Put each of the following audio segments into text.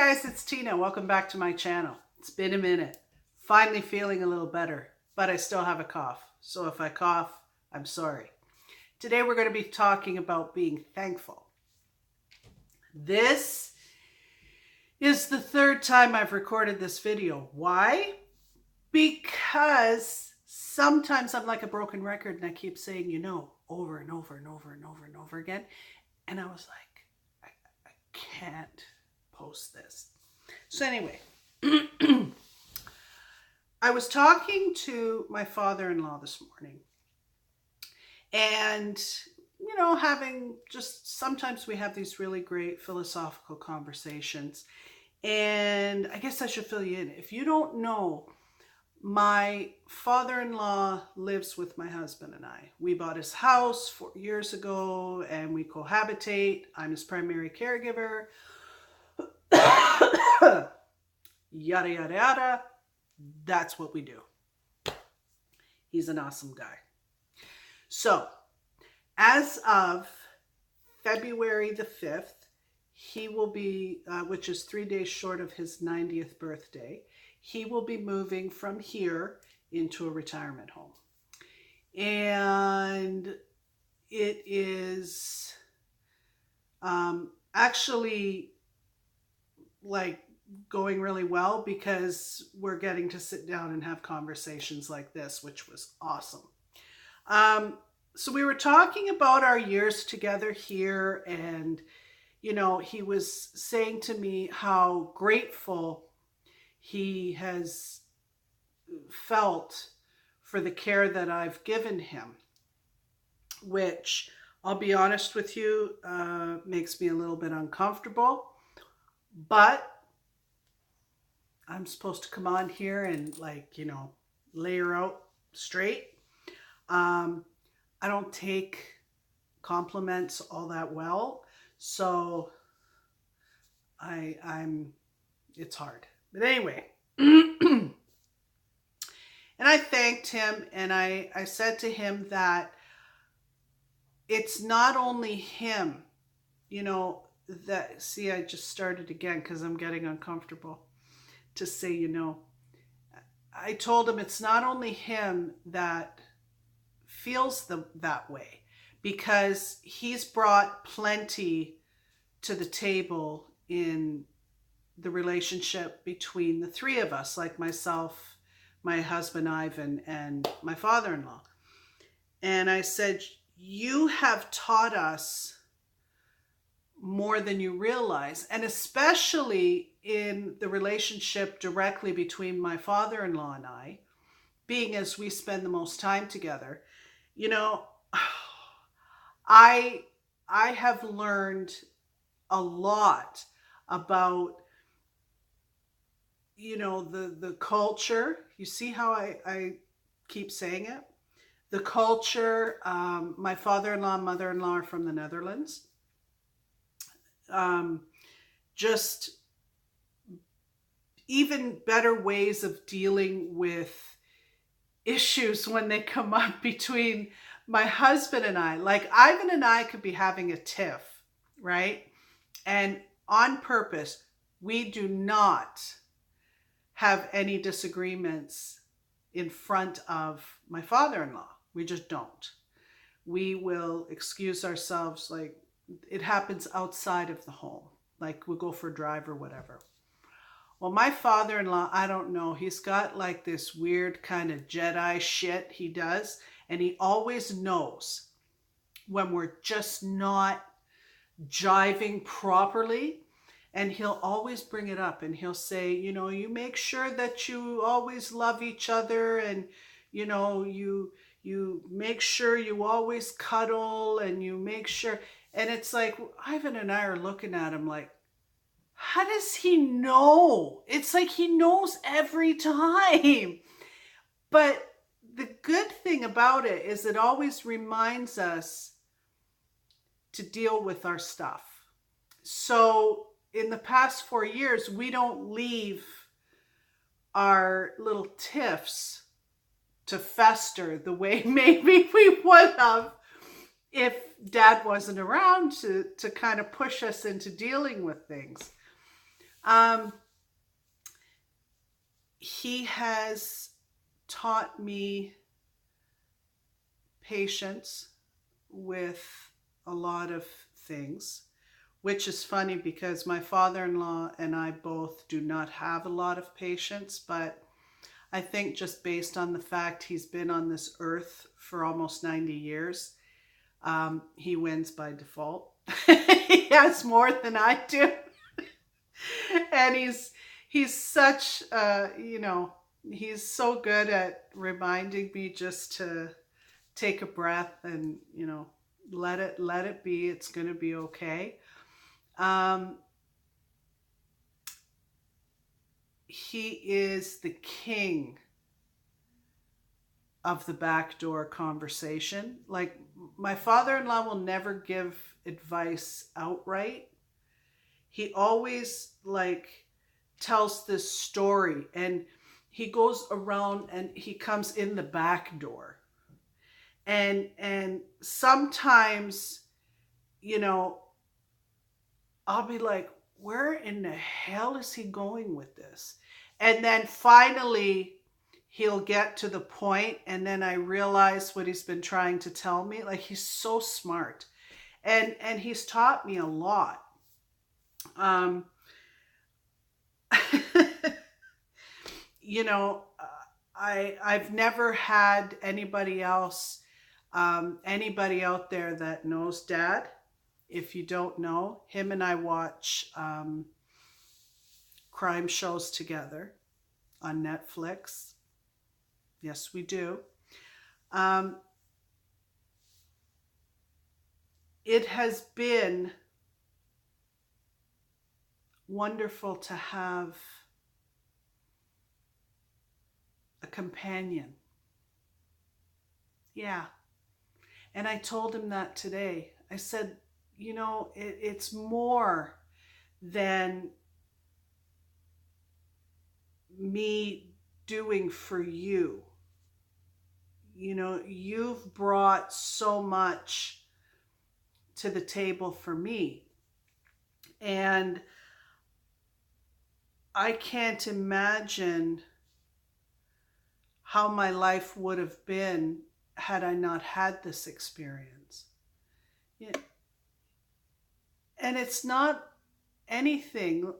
guys, it's Tina. Welcome back to my channel. It's been a minute. Finally feeling a little better, but I still have a cough. So if I cough, I'm sorry. Today we're going to be talking about being thankful. This is the third time I've recorded this video. Why? Because sometimes I'm like a broken record and I keep saying, over and over and over and over and over again. And I was like, I can't post this. So anyway, I was talking to my father-in-law this morning and, having sometimes we have these really great philosophical conversations. And I guess I should fill you in. If you don't know, my father-in-law lives with my husband and I. We bought his house 4 years ago and we cohabitate. I'm his primary caregiver. Yada, yada, yada. That's what we do. He's an awesome guy. So, as of February the 5th, he will be, which is 3 days short of his 90th birthday, he will be moving from here into a retirement home. And it is actually like going really well because we're getting to sit down and have conversations like this, which was awesome. So we were talking about our years together here, and he was saying to me how grateful he has felt for the care that I've given him, which I'll be honest with you, makes me a little bit uncomfortable, but I'm supposed to come on here and lay her out straight. I don't take compliments all that well, so it's hard. But anyway, and I thanked him and I said to him that it's not only him, see, I just started again because I'm getting uncomfortable to say, I told him it's not only him that feels that way, because he's brought plenty to the table in the relationship between the three of us, like myself, my husband Ivan, and my father-in-law. And I said, you have taught us more than you realize, and especially in the relationship directly between my father-in-law and I, being as we spend the most time together. I have learned a lot about the culture. You see how I keep saying it? The culture. My father-in-law and mother-in-law are from the Netherlands. Just even better ways of dealing with issues when they come up between my husband and I. Like Ivan and I could be having a tiff, right? And on purpose, we do not have any disagreements in front of my father-in-law. We just don't. We will excuse ourselves, like it happens outside of the home. Like we'll go for a drive or whatever. Well, my father-in-law, I don't know, he's got like this weird kind of Jedi shit he does. And he always knows when we're just not jiving properly. And he'll always bring it up and he'll say, you make sure that you always love each other, and, you make sure you always cuddle, and you make sure. And it's like, Ivan and I are looking at him like, how does he know? It's like he knows every time. But the good thing about it is it always reminds us to deal with our stuff. So in the past 4 years, we don't leave our little tiffs to fester the way maybe we would have if Dad wasn't around to kind of push us into dealing with things. Um, he has taught me patience with a lot of things, which is funny because my father in law and I both do not have a lot of patience, but I think just based on the fact he's been on this earth for almost 90 years, he wins by default. He has more than I do. And he's such he's so good at reminding me just to take a breath and let it be. It's going to be okay. um he is the king of the backdoor conversation. Like, my father-in-law will never give advice outright. He always like tells this story, and he goes around and he comes in the back door. And sometimes, you know, I'll be like, where in the hell is he going with this? And then finally he'll get to the point, and then I realize what he's been trying to tell me. Like, he's so smart. And he's taught me a lot. um you know, I've never had anybody out there that knows Dad. If you don't know him, and I watch crime shows together on Netflix. Yes, we do. Um, it has been wonderful to have a companion. Yeah. And I told him that today. I said, it's more than me doing for you. You've brought so much to the table for me. And I can't imagine how my life would have been had I not had this experience. Yeah. And it's not anything,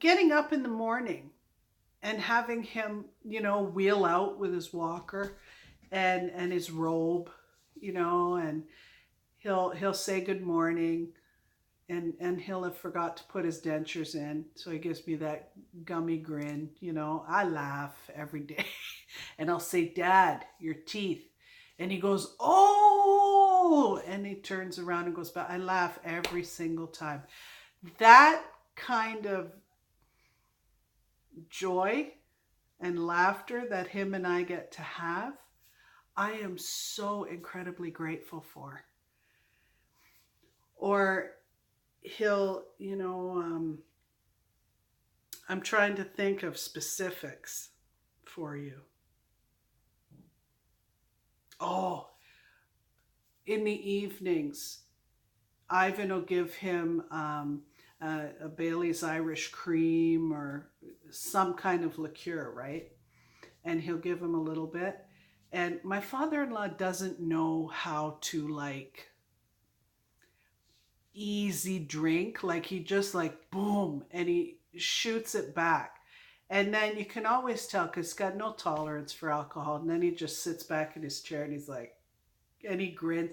getting up in the morning and having him, wheel out with his walker and his robe, and he'll say good morning, and he'll have forgot to put his dentures in, so he gives me that gummy grin. I laugh every day. And I'll say, Dad, your teeth. And he goes, oh, and he turns around and goes back. I laugh every single time. That kind of joy and laughter that him and I get to have, I am so incredibly grateful for. Or he'll, I'm trying to think of specifics for you. Oh, in the evenings, Ivan will give him a Bailey's Irish cream or some kind of liqueur, right? And he'll give him a little bit. And my father-in-law doesn't know how to like easy drink. Like, he just like boom, and he shoots it back. And then you can always tell because he's got no tolerance for alcohol. And then he just sits back in his chair and he's like, and he grins.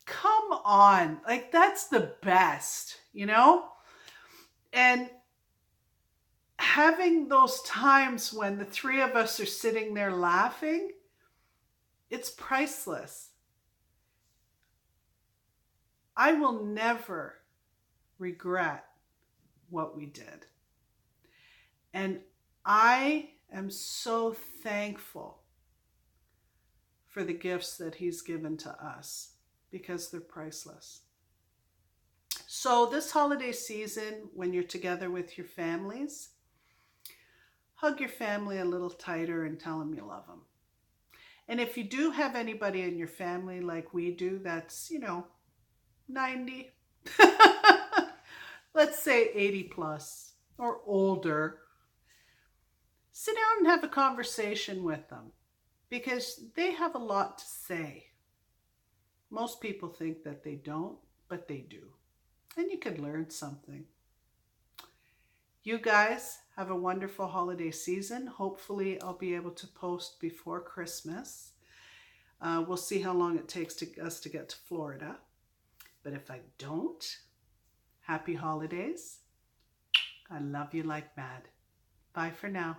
Come on. Like, that's the best, And having those times when the three of us are sitting there laughing, it's priceless. I will never regret what we did. And I am so thankful for the gifts that he's given to us because they're priceless. So this holiday season, when you're together with your families, hug your family a little tighter and tell them you love them. And if you do have anybody in your family like we do, that's, 90, let's say 80 plus. or older, sit down and have a conversation with them because they have a lot to say. Most people think that they don't, but they do. And you could learn something. You guys have a wonderful holiday season. Hopefully, I'll be able to post before Christmas. We'll see how long it takes us to get to Florida. But if I don't, happy holidays. I love you like mad. Bye for now.